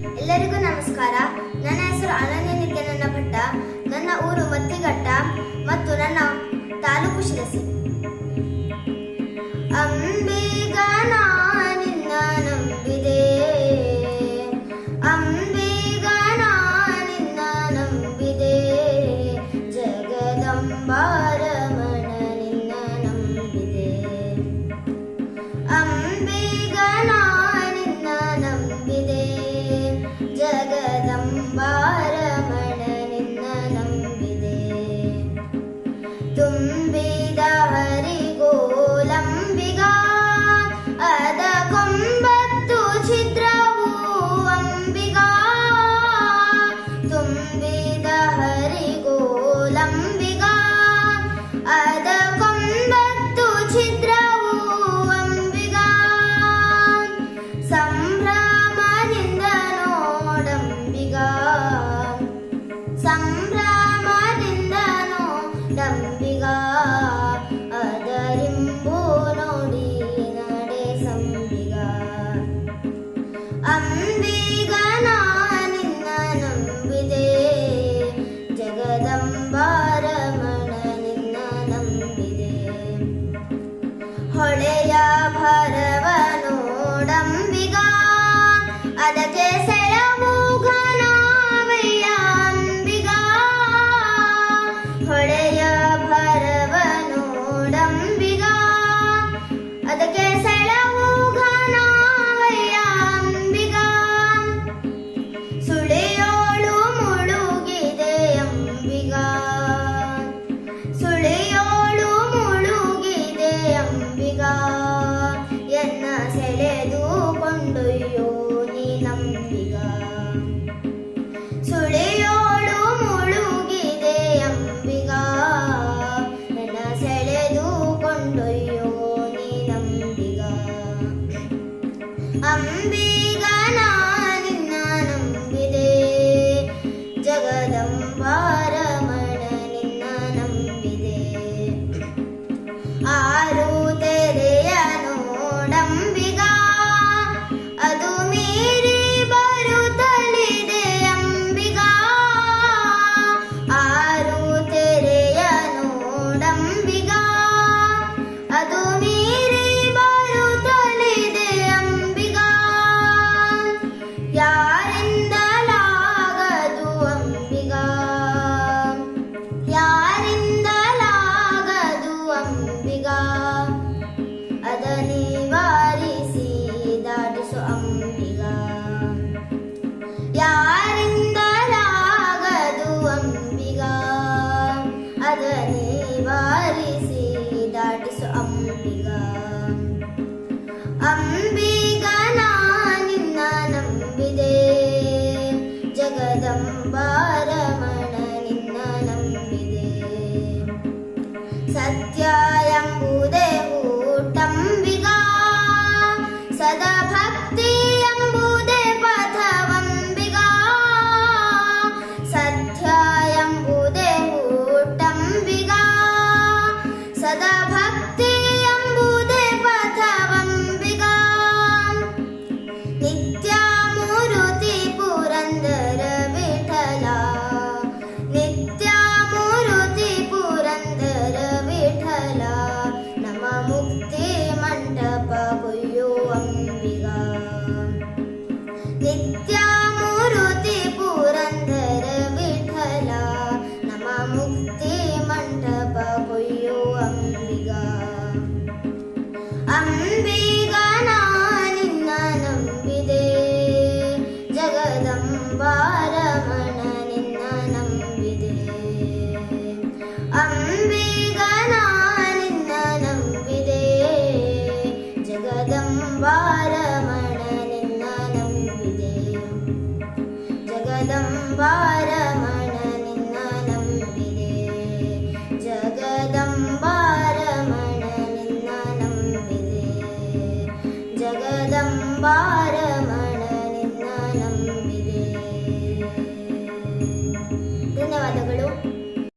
ಎಲ್ಲರಿಗೂ ನಮಸ್ಕಾರ. ನನ್ನ ಹೆಸರು ಅನನ್ಯ ನಿತ್ಯಾನಂದ ಭಟ್ಟ. ನನ್ನ ಊರು ಮತ್ತಿಘಟ್ಟ ಮತ್ತು ನನ್ನ ತಾಲೂಕು ಶಿರಸಿ. ಅಂಬಿಗನ ನಿನ್ನ ನಂಬಿದೆ, ಅಂಬಿಗನ ನಿನ್ನ ನಂಬಿದೆ, ಜಗದಂಬಾರಮಣ ನಿನ್ನ ನಂಬಿದೆ. ಅಂಬಿಗನ ನಿನ್ನ ನಂಬಿದೆ, ಜಗದಂಬಾರಮಣ ನಿನ್ನ ನಂಬಿದೆ. ತುಂಬಿದ ಹರಿಗೋಲಂಬಿಗ ಅದ ಕೊಂಬತ್ತು ಛಿದ್ರವು ಅಂಬಿಗ. ತುಂಬಿದ ಹರಿಗೋಲಂಬಿಗ ಅದ ಕೊಂಬತ್ತು ಛಿದ್ರವು ಅಂಬಿಗ. ಸಂಭ್ರಮದಿಂದ ನೋಡಂಬಿಗ, ಸಂಭ್ರಮದಿಂದ ನೋಡಂಬಿಗ, ಅದರಿಂಬು ನೋಡಿ ನಡೆ ಸಂಬಿಗ. ಅಂಬಿಗನ ನಿನ್ನ ನಂಬಿದೆ, ಜಗದಂಬಾರಮಣ ನಿನ್ನ ನಂಬಿದೆ. ಹೊಳೆಯ ಭರವ ನೋಡಂಬಿಗ, ಅದಕ್ಕೆ ಸೆಳವು ಘನವಯ್ಯ ಅಂಬಿಗ. ಹೊಳೆಯ ಭರವ ನೋಡಂಬಿಗ, ಅದಕ್ಕೆ ಸೆಳವು ಘನವಯ್ಯ ಅಂಬಿಗ. ಸುಳಿಯೋಳು ಮುಳುಗಿದೆ ಅಂಬಿಗ, ಸುಳಿಯೋಳು ಮುಳುಗಿದೆ ಅಂಬಿಗ, ಎನ್ನ ಸೆಳೆದು ಕೊಂಡೊಯ್ಯೋ ನೀ ನಂಬಿಗ. ಸುಳಿಯೋಳು ಮುಳುಗಿದೆ ಅಂಬಿಗ, ಎನ್ನ ಸೆಳೆದು ಕೊಂಡೊಯ್ಯೋ ನೀ ನಂಬಿಗ. ಅಂಬಿಗನ ನಿನ್ನ ನಂಬಿದೆ, ಜಗದಂಬಾರಮಣ ನಿನ್ನ ನಂಬಿದೆ. ಆರು ತೆರೆಯ ನೋಡಂಬಿಗ, ಅದು ಮೀರಿ ಬರುತ್ತಲಿದೆ ಅಂಬಿಗ. ಆರು ತೆರೆಯ ನೋಡಂಬಿಗ, ಅದು ಮೀರಿ ಬರುತ್ತಲಿದೆ ಅಂಬಿಗ. ಯಾರಿಂದಲಾಗದು ಅಂಬಿಗ, ಯಾರಿಂದಲಾಗದು ಅಂಬಿಗ, ಅದ ನಿವಾರಿಸಿ ದಾಟಿಸು ಅಂಬಿಗ. ಯಾರಿಂದಲಾಗದು ಅಂಬಿಗ, ಅದ ನಿವಾರಿಸಿ ದಾಟಿಸು ಅಂಬಿಗ. ಅಂಬಿಗನ ನಿನ್ನ ನಂಬಿದೆ, ಜಗದಂಬಾರಮಣ ನಿನ್ನ ನಂಬಿದೆ. ಸತ್ಯ ಎಂಬುದೇ ಊಟಂಬಿಗ, ಸದಾ ಭಕ್ತಿ ಎಂಬುದೇ ಪಥವಂಬಿಗ. ಸತ್ಯ ಎಂಬುದೇ ಊಟಂಬಿಗ, ಸದಾ ಭಕ್ತಿ ಎಂಬುದೇ ಪಥವಂಬಿಗ. ನಿತ್ಯ ಮೂರುತಿ ಪುರಂದರ ವಿಠಲ, ನಿತ್ಯ ಮೂರುತಿ ಪುರಂದರ ವಿಠಲ, ನಮ್ಮ ಮುಕ್ತಿ ಮಂಟಪ ಕೊಯ್ಯೋ ಅಂಬಿಗ. ನಿತ್ಯ ಮೂರುತಿ ಪುರಂದರ ವಿಠಲ, ನಮ್ಮ ಮುಕ್ತಿ ಮಂಟಪ ಕೊಯ್ಯೋ ಅಂಬಿಗ.